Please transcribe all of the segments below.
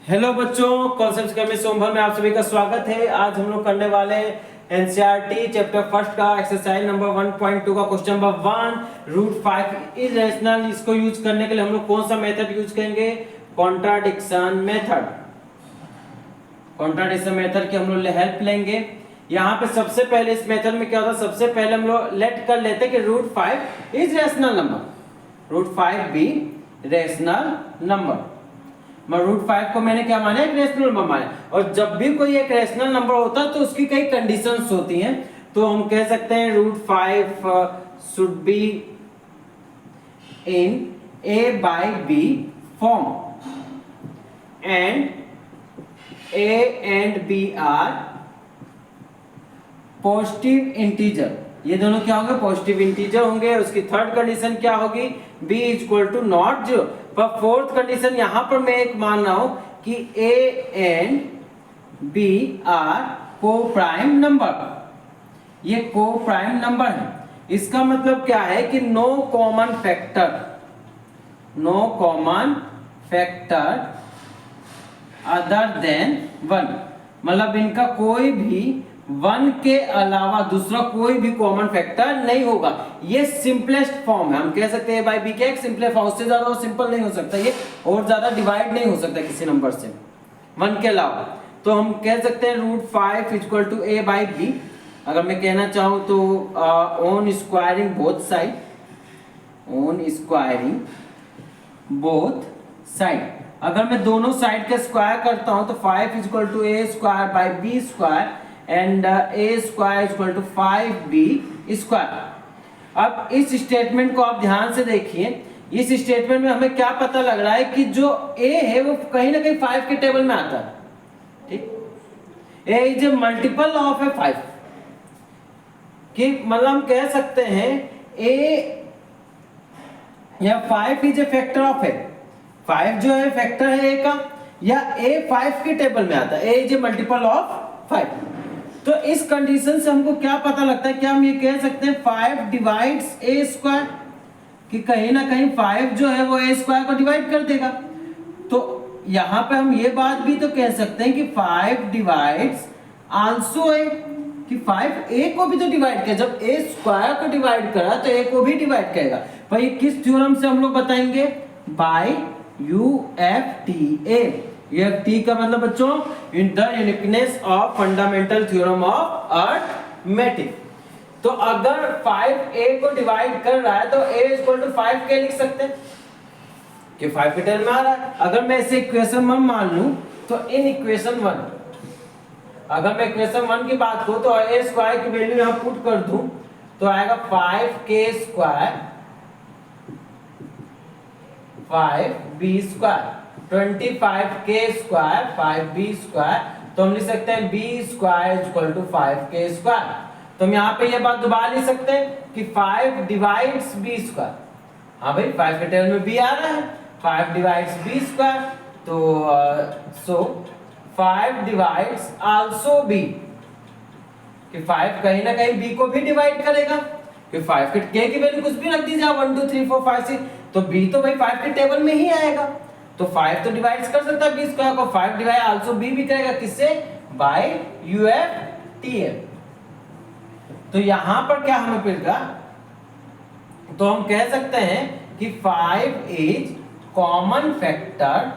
Hello बच्चों, concepts का मैं सोमभर में आप सभी का स्वागत है। आज हम लोग करने वाले एनसीईआरटी चैप्टर फर्स्ट का एक्सरसाइज नंबर 1.2 का क्वेश्चन नंबर 1 रूट 5 इरेशनल। इसको यूज करने के लिए हम लोग कौन सा मेथड यूज करेंगे? Contradiction method. कॉन्ट्राडिक्शन मेथड की हम लोग हेल्प लेंगे। यहाँ पे सबसे पहले इस मेथड में क्या होता है, सबसे पहले हम लोग लेट कर लेते हैं कि root 5 is rational number, root 5 be rational number. Root 5 को मैंने क्या माना? एक रेशनल नंबर माना। और जब भी कोई एक रेशनल नंबर होता है तो उसकी कई कंडीशंस होती हैं। तो हम कह सकते हैं root 5 should be in a by b form and a and b are positive integer. ये दोनों क्या होंगे? पॉजिटिव इंटीजर होंगे। उसकी थर्ड कंडीशन क्या होगी? b is equal to not zero. पर फोर्थ कंडीशन यहां पर मैं एक मान रहा हूं कि a and b are coprime number. ये को प्राइम नंबर है। इसका मतलब क्या है कि no common factor, no common factor other than 1। मतलब इनका कोई भी 1 के अलावा दूसरा कोई भी कॉमन फैक्टर नहीं होगा। ये सिंपलेस्ट फॉर्म है। हम कह सकते हैं बाय बी के एक सिंपल फॉर्म, उससे ज्यादा सिंपल नहीं हो सकता ये, और ज्यादा डिवाइड नहीं हो सकता किसी नंबर से 1 के अलावा। तो हम कह सकते हैं root 5 equal to a by b. अगर मैं कहना चाहूं तो on squaring both side, on squaring both side. अगर मैं दोनों साइड के स्क्वायर करता हूं तो 5 equal to a square by b square and a square equal to 5b square. अब इस स्टेटमेंट को आप ध्यान से देखिए। इस स्टेटमेंट में हमें क्या पता लग रहा है कि जो a है वो कहीं ना कहीं 5 के टेबल में आता है। ठीक, a is a multiple of a 5। कि मतलब हम कह सकते हैं a या 5 is a factor of a. 5 जो है फैक्टर है a का, या a 5 के टेबल में आता है। a is a multiple of 5। तो इस कंडीशन से हमको क्या पता लगता है? क्या हम ये कह सकते हैं 5 डिवाइड्स ए स्क्वायर, कि कहीं ना कहीं 5 जो है वो ए स्क्वायर को डिवाइड कर देगा। तो यहां पे हम ये बात भी तो कह सकते हैं कि 5 डिवाइड्स आल्सो ए, कि 5 ए को भी तो डिवाइड किया। जब ए स्क्वायर को डिवाइड करा तो ए को भी डिवाइड करेगा। पर ये किस थ्योरम से हम लोग बताएंगे? Bye UFTA। UFT का मतलब बच्चों in the uniqueness of fundamental theorem of arithmetic. तो अगर 5a को डिवाइड कर रहा है तो a इक्वल टू 5 के लिख सकते हैं कि 5 के टेबल में आ रहा है। अगर मैं इसे इक्वेशन 1 मान लूं तो इन इक्वेशन 1, अगर मैं इक्वेशन 1 की बात करूं तो a स्क्वायर की वैल्यू यहां पुट कर दूं तो आएगा 5k square 5b square 25k square 5b square. तो हम लिख सकते हैं b square equal to 5k square. तो हम यहाँ पे ये बात दोबारा लिख सकते हैं कि 5 डिवाइड्स b स्क्वायर। हाँ भाई, 5 के टेबल में b आ रहा है, 5 डिवाइड्स b स्क्वायर। तो सो 5 डिवाइड्स आल्सो b, कि 5 कहीं ना कहीं b को भी डिवाइड करेगा। कि 5 के k की वैल्यू कुछ भी रख दीजिए, 1 2 3 4 5 6, तो b तो भाई 5 के टेबल में ही आएगा। तो 5 तो डिवाइड कर सकता है b स्क्वायर को, 5 डिवाइड आल्सो b भी करेगा। किससे? By UFTA। तो यहां पर क्या हमें मिलेगा? तो हम कह सकते हैं कि 5 is common factor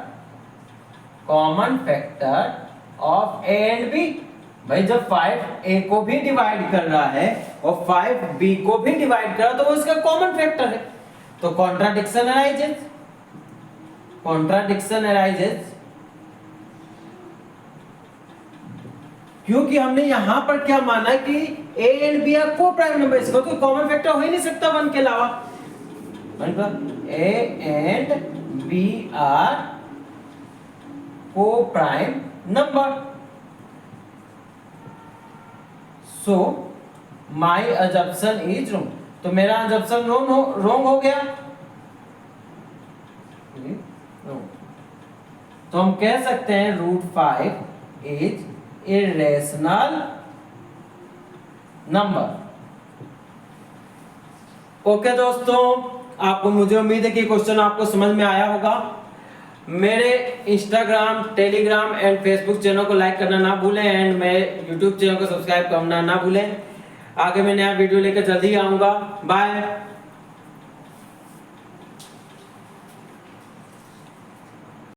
of a and b। भाई जब 5 a को भी डिवाइड कर रहा है और 5 b को भी डिवाइड कर रहा है तो वो इसका कॉमन फैक्टर है। तो कॉन्ट्राडिक्शन अराइजेज क्योंकि हमने यहां पर क्या माना कि a and b are coprime number. इसका कोई कॉमन फैक्टर हो ही नहीं सकता 1 के अलावा। a and b are coprime number. So my assumption is wrong. तो मेरा अजम्पशन रॉन्ग हो गया। तो हम कह सकते हैं root 5 is irrational number. Okay दोस्तों, आपको मुझे उम्मीद है कि क्वेश्चन आपको समझ में आया होगा। मेरे Instagram, Telegram and Facebook channel को लाइक करना ना भूलें एंड मेरे यूट्यूब चैनल को सब्सक्राइब करना ना भूलें। आगे मैं नया वीडियो लेकर जल्दी आऊँगा। बाय।